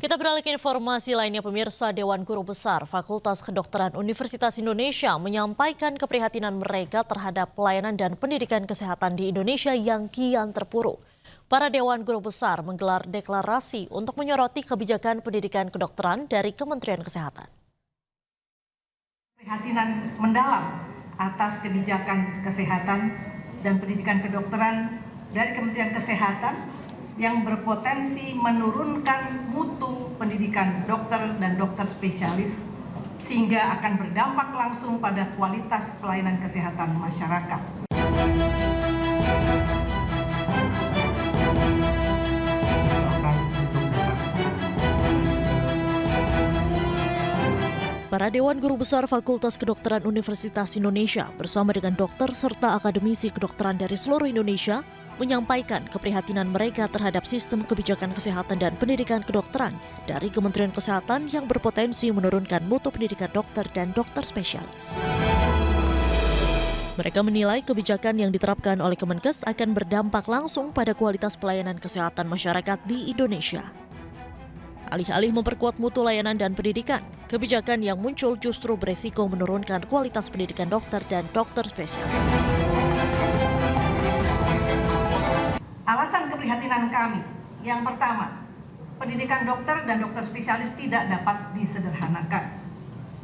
Kita beralih ke informasi lainnya, pemirsa. Dewan Guru Besar Fakultas Kedokteran Universitas Indonesia menyampaikan keprihatinan mereka terhadap pelayanan dan pendidikan kesehatan di Indonesia yang kian terpuruk. Para Dewan Guru Besar menggelar deklarasi untuk menyoroti kebijakan pendidikan kedokteran dari Kementerian Kesehatan. Keprihatinan mendalam atas kebijakan kesehatan dan pendidikan kedokteran dari Kementerian Kesehatan yang berpotensi menurunkan mutu pendidikan dokter dan dokter spesialis sehingga akan berdampak langsung pada kualitas pelayanan kesehatan masyarakat. Para Dewan Guru Besar Fakultas Kedokteran Universitas Indonesia bersama dengan dokter serta akademisi kedokteran dari seluruh Indonesia menyampaikan keprihatinan mereka terhadap sistem kebijakan kesehatan dan pendidikan kedokteran dari Kementerian Kesehatan yang berpotensi menurunkan mutu pendidikan dokter dan dokter spesialis. Mereka menilai kebijakan yang diterapkan oleh Kemenkes akan berdampak langsung pada kualitas pelayanan kesehatan masyarakat di Indonesia. Alih-alih memperkuat mutu layanan dan pendidikan, kebijakan yang muncul justru beresiko menurunkan kualitas pendidikan dokter dan dokter spesialis. Alasan keprihatinan kami, yang pertama, pendidikan dokter dan dokter spesialis tidak dapat disederhanakan.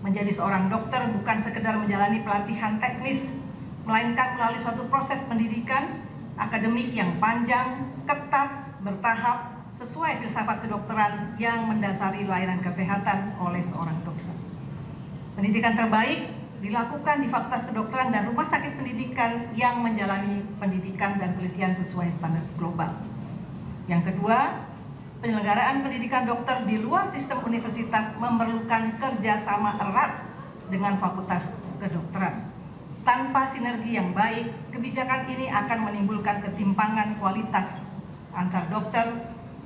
Menjadi seorang dokter bukan sekedar menjalani pelatihan teknis, melainkan melalui suatu proses pendidikan akademik yang panjang, ketat, bertahap, sesuai filsafat kedokteran yang mendasari layanan kesehatan oleh seorang dokter. Pendidikan terbaik dilakukan di Fakultas Kedokteran dan Rumah Sakit Pendidikan yang menjalani pendidikan dan penelitian sesuai standar global. Yang kedua, penyelenggaraan pendidikan dokter di luar sistem universitas memerlukan kerjasama erat dengan Fakultas Kedokteran. Tanpa sinergi yang baik, kebijakan ini akan menimbulkan ketimpangan kualitas antar dokter,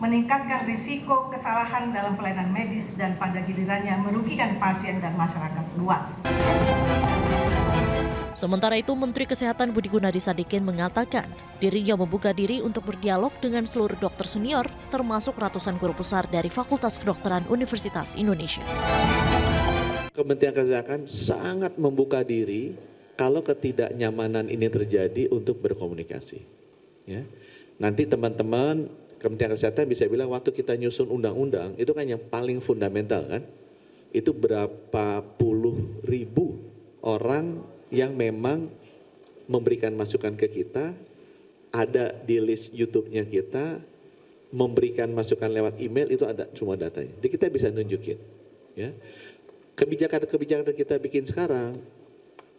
meningkatkan risiko kesalahan dalam pelayanan medis dan pada gilirannya merugikan pasien dan masyarakat luas. Sementara itu, Menteri Kesehatan Budi Gunadi Sadikin mengatakan dirinya membuka diri untuk berdialog dengan seluruh dokter senior, termasuk ratusan guru besar dari Fakultas Kedokteran Universitas Indonesia. Kementerian Kesehatan sangat membuka diri kalau ketidaknyamanan ini terjadi untuk berkomunikasi. Ya. Nanti teman-teman Kementerian Kesehatan bisa bilang waktu kita nyusun undang-undang itu kan yang paling fundamental kan, itu berapa puluh ribu orang yang memang memberikan masukan ke kita, ada di list YouTube-nya kita, memberikan masukan lewat email, itu ada semua datanya. Jadi kita bisa nunjukin. Ya. Kebijakan-kebijakan yang kita bikin sekarang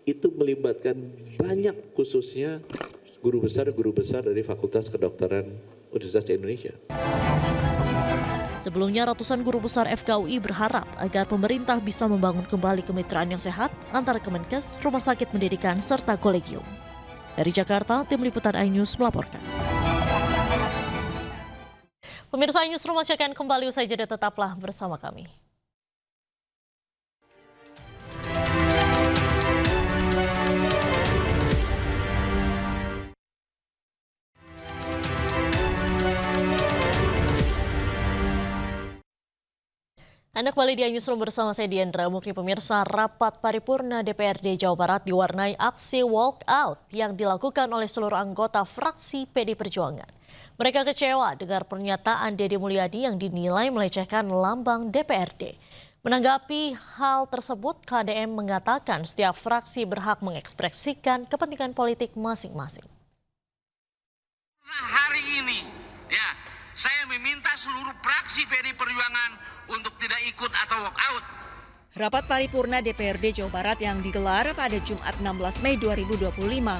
itu melibatkan banyak khususnya guru besar dari Fakultas Kedokteran Universitas Indonesia. Sebelumnya, ratusan guru besar FKUI berharap agar pemerintah bisa membangun kembali kemitraan yang sehat antara Kemenkes, Rumah Sakit Pendidikan, serta Kolegium. Dari Jakarta, Tim Liputan iNews melaporkan. Pemirsa iNewsroom masih akan kembali usai jeda, tetaplah bersama kami. Anda kembali di iNewsroom bersama saya Diandra Mukri. Pemirsa, rapat paripurna DPRD Jawa Barat diwarnai aksi walkout yang dilakukan oleh seluruh anggota fraksi PD Perjuangan. Mereka kecewa dengar pernyataan Deddy Mulyadi yang dinilai melecehkan lambang DPRD. Menanggapi hal tersebut, KDM mengatakan setiap fraksi berhak mengekspresikan kepentingan politik masing-masing. Hari ini, saya meminta seluruh fraksi PD Perjuangan untuk tidak ikut atau walk out. Rapat paripurna DPRD Jawa Barat yang digelar pada Jumat 16 Mei 2025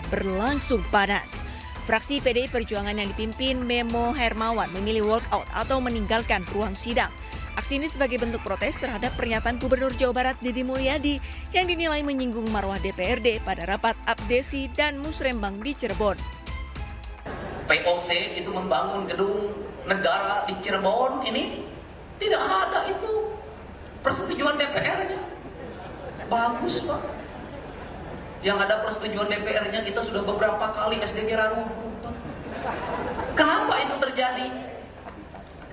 berlangsung panas. Fraksi PDI Perjuangan yang dipimpin Memo Hermawan memilih walk out atau meninggalkan ruang sidang. Aksi ini sebagai bentuk protes terhadap pernyataan Gubernur Jawa Barat Deddy Mulyadi yang dinilai menyinggung marwah DPRD pada rapat Abdesi dan Musrembang di Cirebon. POC itu membangun gedung negara di Cirebon ini tidak ada itu persetujuan DPR-nya. Bagus, Pak. Yang ada persetujuan DPR-nya kita sudah beberapa kali SDG rubuh, Pak. Kenapa itu terjadi?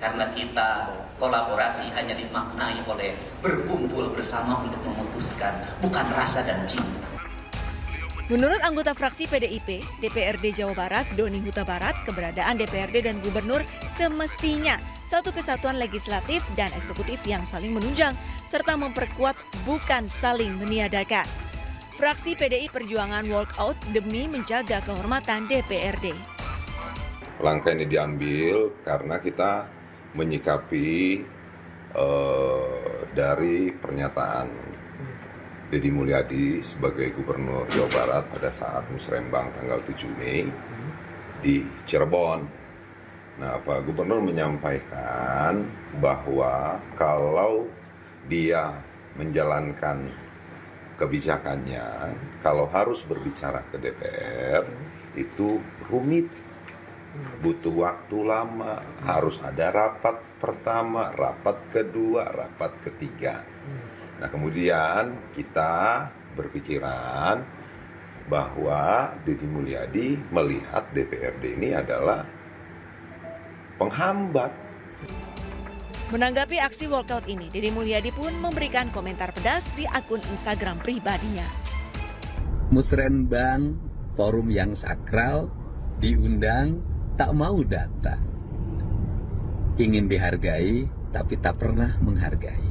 Karena kita kolaborasi hanya dimaknai oleh berkumpul bersama untuk memutuskan, bukan rasa dan cinta. Menurut anggota fraksi PDIP, DPRD Jawa Barat, Doni Huta Barat, keberadaan DPRD dan Gubernur semestinya satu kesatuan legislatif dan eksekutif yang saling menunjang, serta memperkuat bukan saling meniadakan. Fraksi PDI Perjuangan walk out demi menjaga kehormatan DPRD. Langkah ini diambil karena kita menyikapi dari pernyataan Deddy Mulyadi sebagai Gubernur Jawa Barat pada saat musrembang tanggal 7 Mei di Cirebon. Nah, Pak Gubernur menyampaikan bahwa kalau dia menjalankan kebijakannya, kalau harus berbicara ke DPR, itu rumit, butuh waktu lama, harus ada rapat pertama, rapat kedua, rapat ketiga. Nah, kemudian kita berpikiran bahwa Deddy Mulyadi melihat DPRD ini adalah penghambat. Menanggapi aksi walkout ini, Deddy Mulyadi pun memberikan komentar pedas di akun Instagram pribadinya. Musrenbang, forum yang sakral, diundang, tak mau datang. Ingin dihargai, tapi tak pernah menghargai.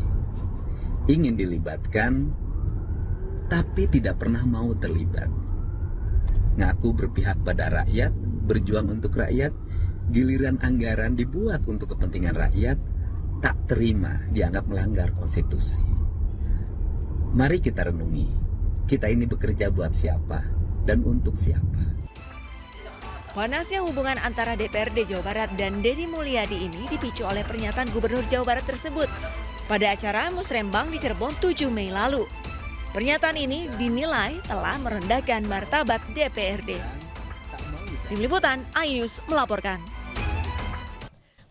Ingin dilibatkan, tapi tidak pernah mau terlibat. Ngaku berpihak pada rakyat, berjuang untuk rakyat, giliran anggaran dibuat untuk kepentingan rakyat, tak terima dianggap melanggar konstitusi. Mari kita renungi, kita ini bekerja buat siapa dan untuk siapa. Panasnya hubungan antara DPRD Jawa Barat dan Deddy Mulyadi ini dipicu oleh pernyataan Gubernur Jawa Barat tersebut pada acara musrembang di Cirebon 7 Mei lalu. Pernyataan ini dinilai telah merendahkan martabat DPRD. Tim Liputan iNews melaporkan.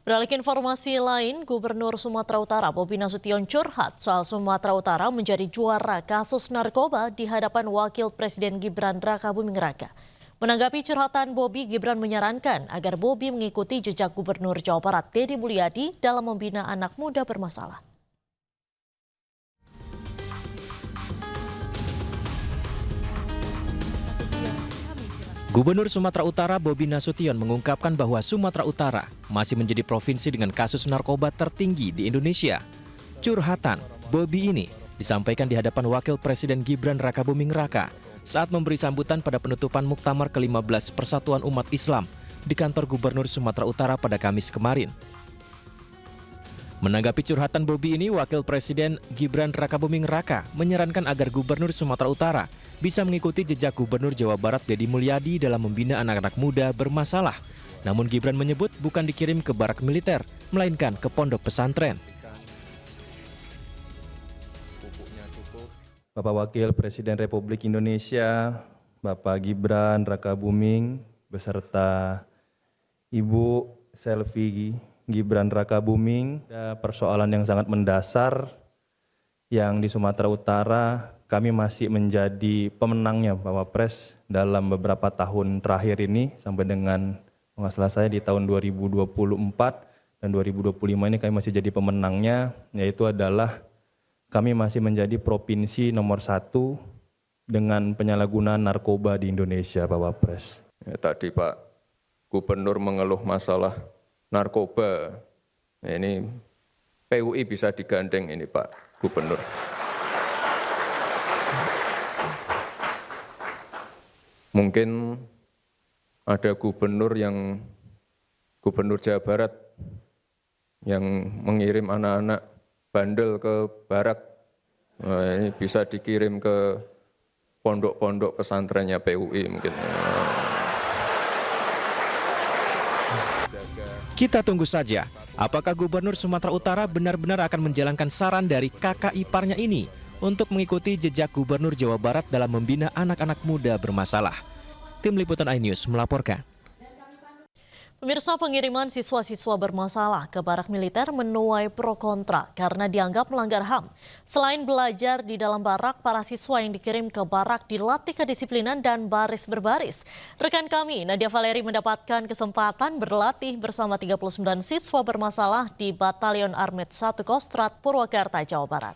Beralih ke informasi lain, Gubernur Sumatera Utara Bobi Nasution curhat soal Sumatera Utara menjadi juara kasus narkoba di hadapan Wakil Presiden Gibran Rakabuming Raka. Menanggapi curhatan Bobi, Gibran menyarankan agar Bobi mengikuti jejak Gubernur Jawa Barat Deddy Mulyadi dalam membina anak muda bermasalah. Gubernur Sumatera Utara Bobi Nasution mengungkapkan bahwa Sumatera Utara masih menjadi provinsi dengan kasus narkoba tertinggi di Indonesia. Curhatan Bobi ini disampaikan di hadapan Wakil Presiden Gibran Rakabuming Raka saat memberi sambutan pada penutupan Muktamar ke-15 Persatuan Umat Islam di kantor Gubernur Sumatera Utara pada Kamis kemarin. Menanggapi curhatan Bobi ini, Wakil Presiden Gibran Rakabuming Raka menyarankan agar Gubernur Sumatera Utara bisa mengikuti jejak Gubernur Jawa Barat Deddy Mulyadi dalam membina anak-anak muda bermasalah. Namun Gibran menyebut bukan dikirim ke barak militer, melainkan ke pondok pesantren. Bapak Wakil Presiden Republik Indonesia, Bapak Gibran Rakabuming, beserta Ibu Selvi Gibran Rakabuming, ada persoalan yang sangat mendasar yang di Sumatera Utara kami masih menjadi pemenangnya Pak Wapres dalam beberapa tahun terakhir ini sampai dengan nggak salah saya di tahun 2024 dan 2025 ini kami masih jadi pemenangnya, yaitu adalah kami masih menjadi provinsi nomor 1 dengan penyalahgunaan narkoba di Indonesia Pak Wapres. Ya, tadi Pak Gubernur mengeluh masalah narkoba, ini PUI bisa digandeng ini Pak Gubernur. Mungkin ada gubernur Jawa Barat yang mengirim anak-anak bandel ke barak, nah, ini bisa dikirim ke pondok-pondok pesantrennya PUI mungkin. Kita tunggu saja, apakah Gubernur Sumatera Utara benar-benar akan menjalankan saran dari kakak iparnya ini untuk mengikuti jejak Gubernur Jawa Barat dalam membina anak-anak muda bermasalah. Tim Liputan iNews melaporkan. Pemirsa, pengiriman siswa-siswa bermasalah ke barak militer menuai pro kontra karena dianggap melanggar HAM. Selain belajar di dalam barak, para siswa yang dikirim ke barak dilatih kedisiplinan dan baris berbaris. Rekan kami, Nadia Valeri, mendapatkan kesempatan berlatih bersama 39 siswa bermasalah di Batalion Armet 1 Kostrad, Purwakarta, Jawa Barat.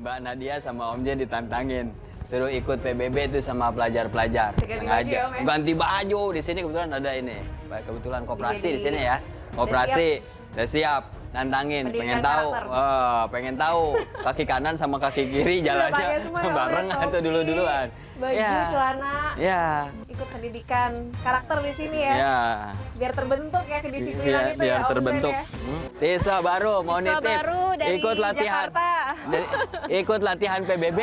Mbak Nadia sama Om J ditantangin. Suruh ikut PBB itu sama pelajar-pelajar. Sengaja ganti baju. Di sini kebetulan ada ini. Kebetulan koperasi di sini ya. Koperasi udah siap. Nantangin, pengen tahu kaki kanan sama kaki kiri jalannya bareng atau dulu-duluan. Baju, celana, ikut pendidikan karakter di sini ya. Biar terbentuk ya kedisiplinan itu biar ya. terbentuk. Siswa baru mau nitip, ikut latihan, ikut latihan PBB.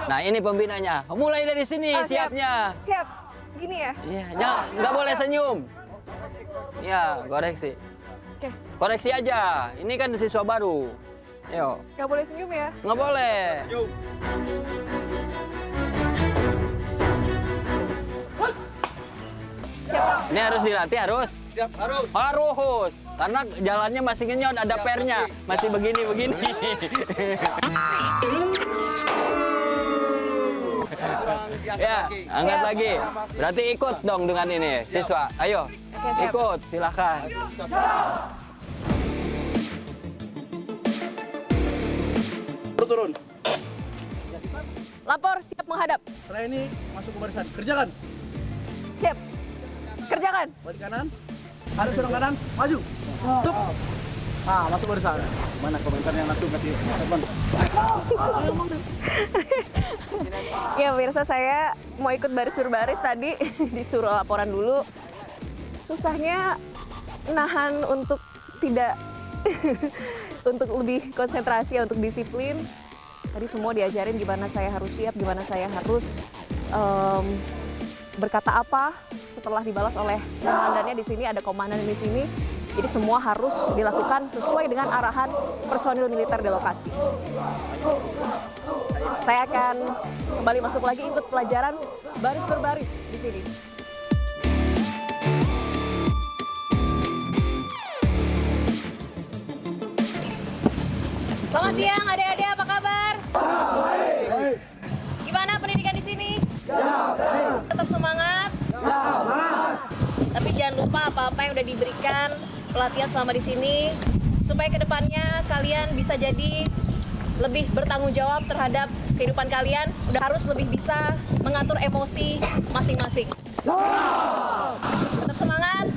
Nah ini pembinanya, mulai dari sini siapnya. Siap, gini ya? Iya, nggak boleh senyum. Ya, koreksi. Oke. Koreksi aja, ini kan siswa baru. Yuk. Nggak boleh senyum ya? Nggak boleh. Siap. Ini harus dilatih, harus? Siap, harus. Harus. Karena jalannya masih ngenyot, ada pernya. Masih begini-begini. Ya, angkat lagi. Berarti ikut dong dengan ini, siswa. Ayo, ikut, silakan. Turun. Lapor, siap menghadap. Setelah ini masuk ke barisan. Kerjakan. Siap. Kerjakan. Balik kanan. Harus dorong kanan. Maju. Stop. Nah, masuk barisan. Mana komentar yang langsung kasih teman? Ya, pemirsa, saya mau ikut baris berbaris tadi. Disuruh laporan dulu. Susahnya nahan untuk tidak untuk lebih konsentrasi, untuk disiplin. Tadi semua diajarin gimana saya harus siap, gimana saya harus berkata apa setelah dibalas oleh komandannya. Di sini ada komandan di sini. Jadi semua harus dilakukan sesuai dengan arahan personil militer di lokasi. Saya akan kembali masuk lagi ikut pelajaran baris berbaris di sini. Selamat siang adik-adik, apa kabar? Baik. Gimana pendidikan di sini? Baik. Tetap semangat? Semangat. Tapi jangan lupa apa-apa yang udah diberikan pelatihan selama di sini, supaya kedepannya kalian bisa jadi lebih bertanggung jawab terhadap kehidupan kalian, udah harus lebih bisa mengatur emosi masing-masing. Tetap semangat.